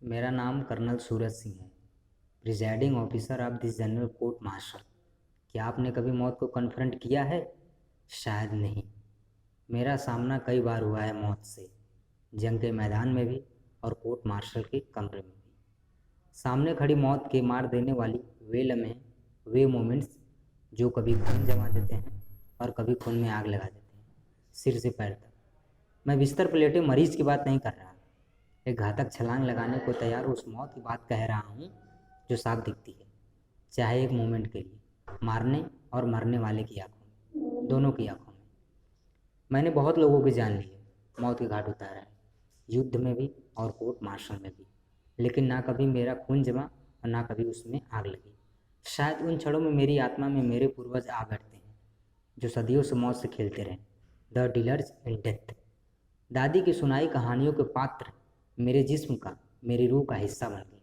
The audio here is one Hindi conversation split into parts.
मेरा नाम कर्नल सूरज सिंह है, presiding officer of the general court martial. क्या आपने कभी मौत को कन्फ्रंट किया है? शायद नहीं। मेरा सामना कई बार हुआ है मौत से, जंग के मैदान में भी और कोर्ट मार्शल के कमरे में भी। सामने खड़ी मौत के मार देने वाली वे लम्हे, वे मोमेंट्स जो कभी खून जमा देते हैं और कभी खून में आग लगा देते हैं, सिर से पैर तक। मैं बिस्तर पर लेटे मरीज की बात नहीं कर रहा, एक घातक छलांग लगाने को तैयार उस मौत की बात कह रहा हूँ जो साफ दिखती है, चाहे एक मोमेंट के लिए, मारने और मरने वाले की आंखों में, दोनों की आंखों में। मैंने बहुत लोगों की जान ली है, मौत के घाट उतारा है, युद्ध में भी और कोर्ट मार्शल में भी, लेकिन ना कभी मेरा खून जमा और ना कभी उसमें आग लगी। शायद उन क्षणों में मेरी आत्मा में मेरे पूर्वज आ बैठते हैं जो सदियों से मौत से खेलते रहे, द डीलर्स इन डेथ। दादी की सुनाई कहानियों के पात्र मेरे जिस्म का, मेरी रूह का हिस्सा बन गए।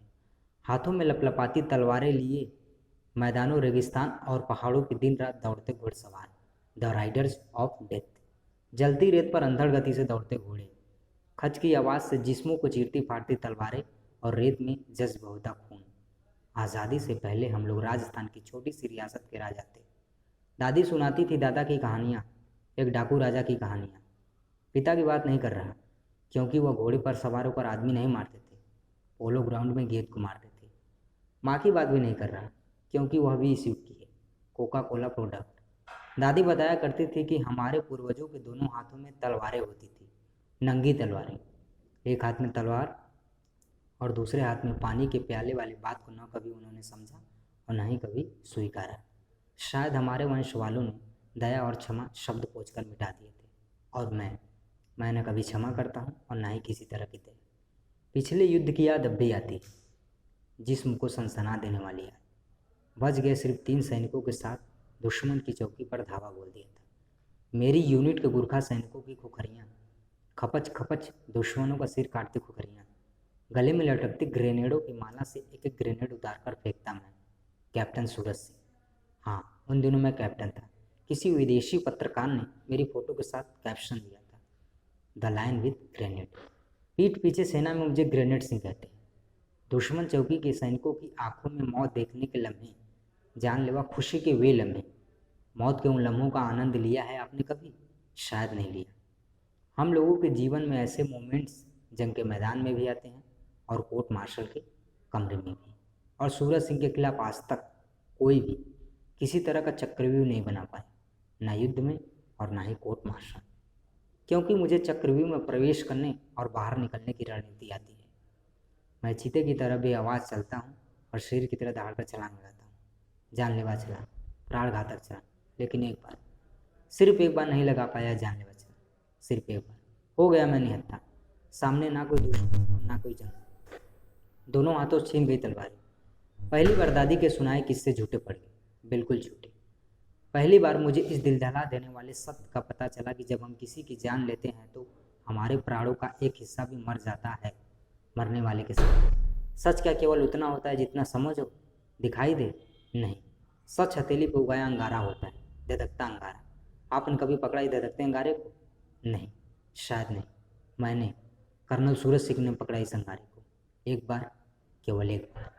हाथों में लपलपाती तलवारें लिए मैदानों, रेगिस्तान और पहाड़ों की दिन रात दौड़ते घुड़सवार, द राइडर्स ऑफ डेथ। जलती रेत पर अंधड़ गति से दौड़ते घोड़े, खच की आवाज़ से जिस्मों को चीरती फाड़ती तलवारें और रेत में जज्ब होता खून। आज़ादी से पहले हम लोग राजस्थान की छोटी सी रियासत के राजा थे। दादी सुनाती थी दादा की कहानियाँ, एक डाकू राजा की कहानियाँ। पिता की बात नहीं कर रहा, क्योंकि वह घोड़े पर सवार होकर आदमी नहीं मारते थे, पोलो ग्राउंड में गेंद को मारते थे। माँ की बात भी नहीं कर रहा, क्योंकि वह भी इस युग की है, कोका कोला प्रोडक्ट। दादी बताया करती थी कि हमारे पूर्वजों के दोनों हाथों में तलवारें होती थी, नंगी तलवारें। एक हाथ में तलवार और दूसरे हाथ में पानी के प्याले वाली बात को न कभी उन्होंने समझा और न ही कभी स्वीकारा। शायद हमारे वंश वालों ने दया और क्षमा शब्द पोंछकर मिटा दिए थे, और मैं न कभी क्षमा करता हूँ और न ही किसी तरह की दया। पिछले युद्ध की याद अब भी आती है, जिस्म को सनसना देने वाली याद। बच गए सिर्फ 3 सैनिकों के साथ दुश्मन की चौकी पर धावा बोल दिया था। मेरी यूनिट के गुरखा सैनिकों की खुखरियाँ, खपच खपच दुश्मनों का सिर काटती खुखरियाँ, गले में लटकती ग्रेनेडों की माला से एक एक ग्रेनेड उतार कर फेंकता मैं, कैप्टन सूरज सिंह। हाँ, उन दिनों मैं कैप्टन था। किसी विदेशी पत्रकार ने मेरी फोटो के साथ कैप्शन दिया था, द लायन विद ग्रेनेड। पीठ पीछे सेना में मुझे ग्रेनेड सिंह कहते हैं। दुश्मन चौकी के सैनिकों की आंखों में मौत देखने के लम्हे, जानलेवा खुशी के वे लम्हे। मौत के उन लम्हों का आनंद लिया है आपने कभी? शायद नहीं लिया। हम लोगों के जीवन में ऐसे मोमेंट्स जंग के मैदान में भी आते हैं और कोर्ट मार्शल के कमरे में भी। और सूरज सिंह के खिलाफ आज तक कोई भी किसी तरह का चक्रव्यूह नहीं बना पाया, ना युद्ध में और ना ही कोर्ट मार्शल, क्योंकि मुझे चक्रव्यूह में प्रवेश करने और बाहर निकलने की रणनीति आती है। मैं चीते की तरह बेआवाज़ चलता हूँ और शेर की तरह दहाड़ कर छलांग लगाता हूँ, जानलेवा छलांग, प्राणघातक छलांग। लेकिन एक बार, सिर्फ एक बार नहीं लगा पाया जानलेवा छलांग, सिर्फ एक बार। हो गया मैं निहत्था, सामने ना कोई दुश्मन और ना कोई जंग, दोनों हाथों से छीन गई तलवारें। पहली बार दादी के सुनाए किस्से झूठे पड़ गए, बिल्कुल झूठे। पहली बार मुझे इस दिल दहला देने वाले सत्य का पता चला कि जब हम किसी की जान लेते हैं तो हमारे प्राणों का एक हिस्सा भी मर जाता है, मरने वाले के साथ। सच क्या केवल उतना होता है जितना समझो, दिखाई दे? नहीं, सच हथेली पर उगाया अंगारा होता है, धधकता अंगारा। आपने कभी पकड़ा ही धधकते अंगारे को? नहीं, शायद नहीं। मैंने, कर्नल सूरज सिंह ने पकड़ा इस अंगारे को, एक बार, केवल एक बार।